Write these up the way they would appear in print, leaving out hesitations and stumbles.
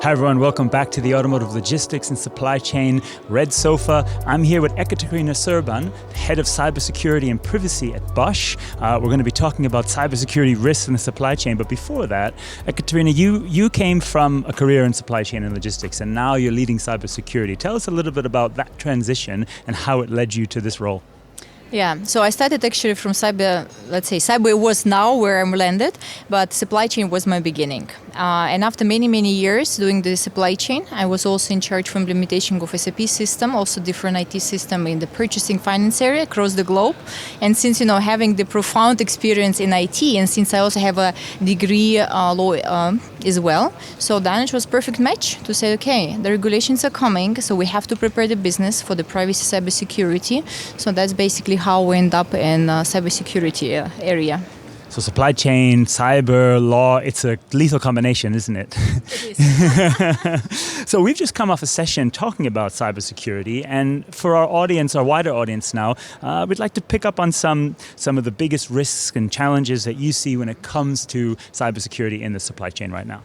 Hi everyone, welcome back to the Automotive Logistics and Supply Chain Red Sofa. I'm here with Ekaterina Serban, Head of Cybersecurity and Privacy at Bosch. We're going to be talking about cybersecurity risks in the supply chain, but before that, Ekaterina, you came from a career in supply chain and logistics, and now you're leading cybersecurity. Tell us a little bit about that transition and how it led you to this role. Yeah, so I started actually from cyber, cyber was now where I'm landed, but supply chain was my beginning. And after many years doing the supply chain, I was also in charge for implementation of SAP system, also different IT system in the purchasing finance area across the globe. And since, having the profound experience in IT, and since I also have a degree law as well, so then it was perfect match to say, okay, the regulations are coming, so we have to prepare the business for the privacy cybersecurity. So that's basically how we end up in cybersecurity area. So supply chain, cyber, law, it's a lethal combination, isn't it? It is. So we've just come off a session talking about cybersecurity, and for our audience, our wider audience now, we'd like to pick up on some of the biggest risks and challenges that you see when it comes to cybersecurity in the supply chain right now.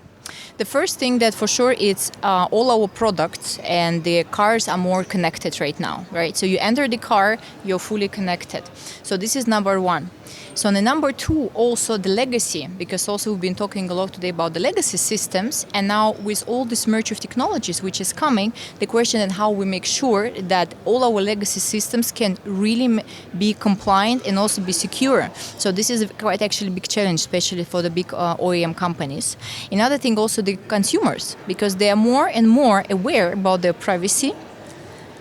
The first thing that for sure it's all our products and the cars are more connected right now, right? So you enter the car, you're fully connected. So this is number one. So the number two, also the legacy, because also we've been talking a lot today about the legacy systems, and now with all this merge of technologies which is coming, the question is how we make sure that all our legacy systems can really be compliant and also be secure. So this is quite actually a big challenge, especially for the big OEM companies. Another thing also the consumers, because they are more and more aware about their privacy,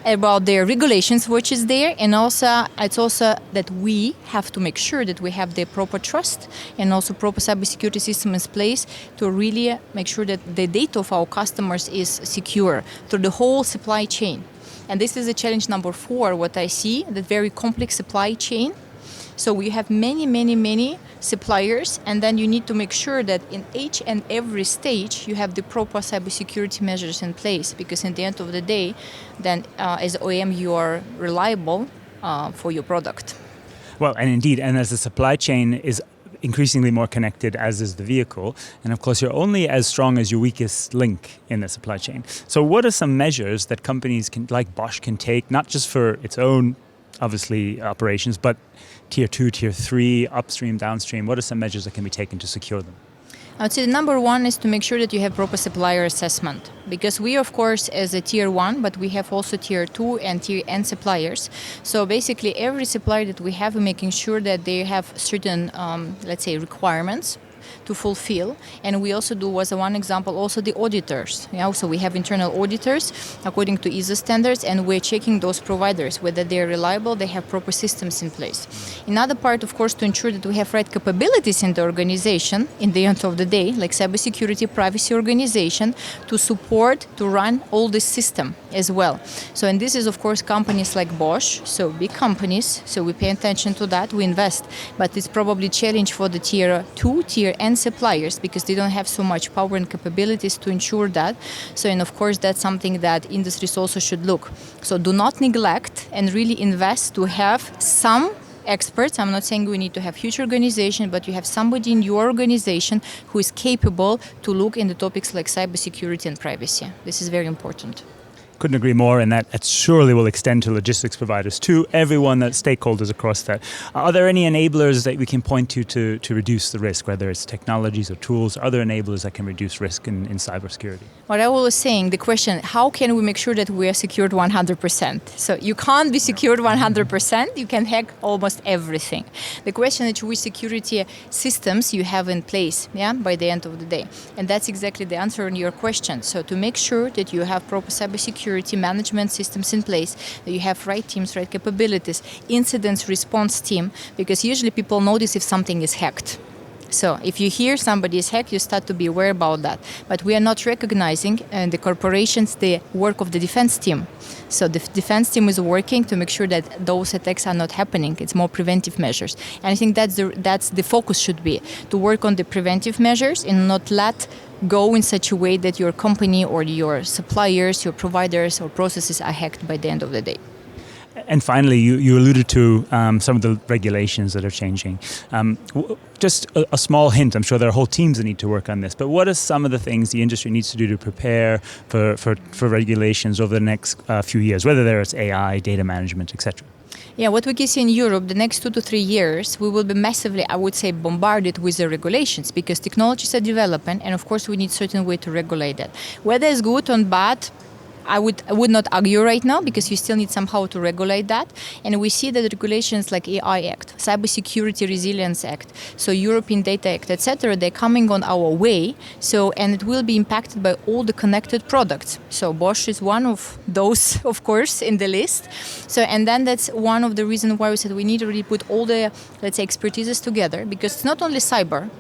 about their regulations which is there, and also it's also that we have to make sure that we have the proper trust and also proper cybersecurity system in place to really make sure that the data of our customers is secure through the whole supply chain. And this is a challenge number 4, what I see, the very complex supply chain. So we have many suppliers, and then you need to make sure that in each and every stage you have the proper cybersecurity measures in place, because at the end of the day, then as OEM you are reliable for your product. Well, and indeed, and as the supply chain is increasingly more connected, as is the vehicle, and of course you're only as strong as your weakest link in the supply chain. So what are some measures that companies like Bosch can take, not just for its own obviously operations, but tier 2, tier 3, upstream, downstream? What are some measures that can be taken to secure them? I would say the number 1 is to make sure that you have proper supplier assessment, because we of course as a tier 1, but we have also tier 2 and tier N suppliers. So basically every supplier that we have, making sure that they have certain requirements to fulfill. And we also do, as one example, also the auditors. So we have internal auditors according to ISO standards, and we're checking those providers, whether they're reliable, they have proper systems in place. Another part, of course, to ensure that we have right capabilities in the organization, in the end of the day, like cybersecurity, privacy organization, to support, to run all this system as well. So, and this is, of course, companies like Bosch, so big companies, so we pay attention to that, we invest. But it's probably a challenge for the tier 2, tier N suppliers, because they don't have so much power and capabilities to ensure that. So, and of course, that's something that industries also should look. So do not neglect and really invest to have some experts. I'm not saying we need to have huge organization, but you have somebody in your organization who is capable to look in the topics like cybersecurity and privacy. This is very important. Couldn't agree more, and that surely will extend to logistics providers too, everyone, that stakeholders across that. Are there any enablers that we can point to reduce the risk, whether it's technologies or tools, other enablers that can reduce risk in cybersecurity? What I was saying, the question, how can we make sure that we are secured 100%? So you can't be secured 100%, you can hack almost everything. The question is which security systems you have in place, by the end of the day. And that's exactly the answer in your question. So to make sure that you have proper cybersecurity management systems in place, that you have right teams, right capabilities, incident response team, because usually people notice if something is hacked. So if you hear somebody is hacked, you start to be aware about that. But we are not recognizing the corporations, the work of the defense team. So the defense team is working to make sure that those attacks are not happening. It's more preventive measures. And I think that's the focus should be, to work on the preventive measures and not let go in such a way that your company or your suppliers, your providers or processes are hacked by the end of the day. And finally, you alluded to some of the regulations that are changing. Just a small hint, I'm sure there are whole teams that need to work on this, but what are some of the things the industry needs to do to prepare for regulations over the next few years, whether there's AI, data management, etc.? Yeah, what we can see in Europe, the next 2 to 3 years, we will be massively, I would say, bombarded with the regulations because technologies are developing, and of course we need certain way to regulate that. Whether it's good or bad, I would not argue right now because you still need somehow to regulate that. And we see that regulations like AI Act, Cybersecurity Resilience Act, so European Data Act, etc., they're coming on our way. So, and it will be impacted by all the connected products. So Bosch is one of those, of course, in the list. So, and then that's one of the reasons why we said we need to really put all the, let's say, expertises together because it's not only cyber.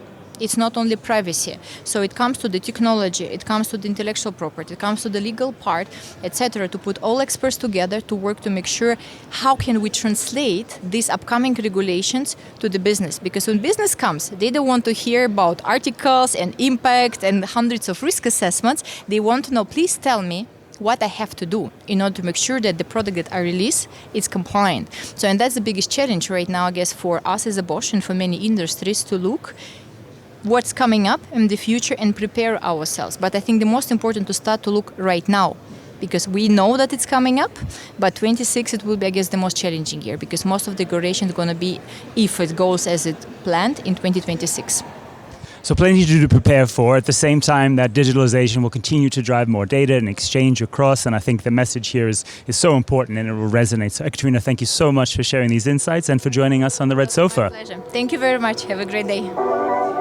It's not only privacy. So it comes to the technology, it comes to the intellectual property, it comes to the legal part, etc., to put all experts together to work to make sure how can we translate these upcoming regulations to the business. Because when business comes, they don't want to hear about articles and impact and hundreds of risk assessments. They want to know, please tell me what I have to do in order to make sure that the product that I release is compliant. So, and that's the biggest challenge right now, I guess, for us as a Bosch and for many industries to look what's coming up in the future and prepare ourselves. But I think the most important to start to look right now because we know that it's coming up, but 26 it will be, I guess, the most challenging year because most of the regulation is going to be, if it goes as it planned, in 2026. So plenty to do to prepare for. At the same time, that digitalization will continue to drive more data and exchange across. And I think the message here is so important and it will resonate. So Ekaterina, thank you so much for sharing these insights and for joining us on the Red Sofa. My pleasure. Thank you very much. Have a great day.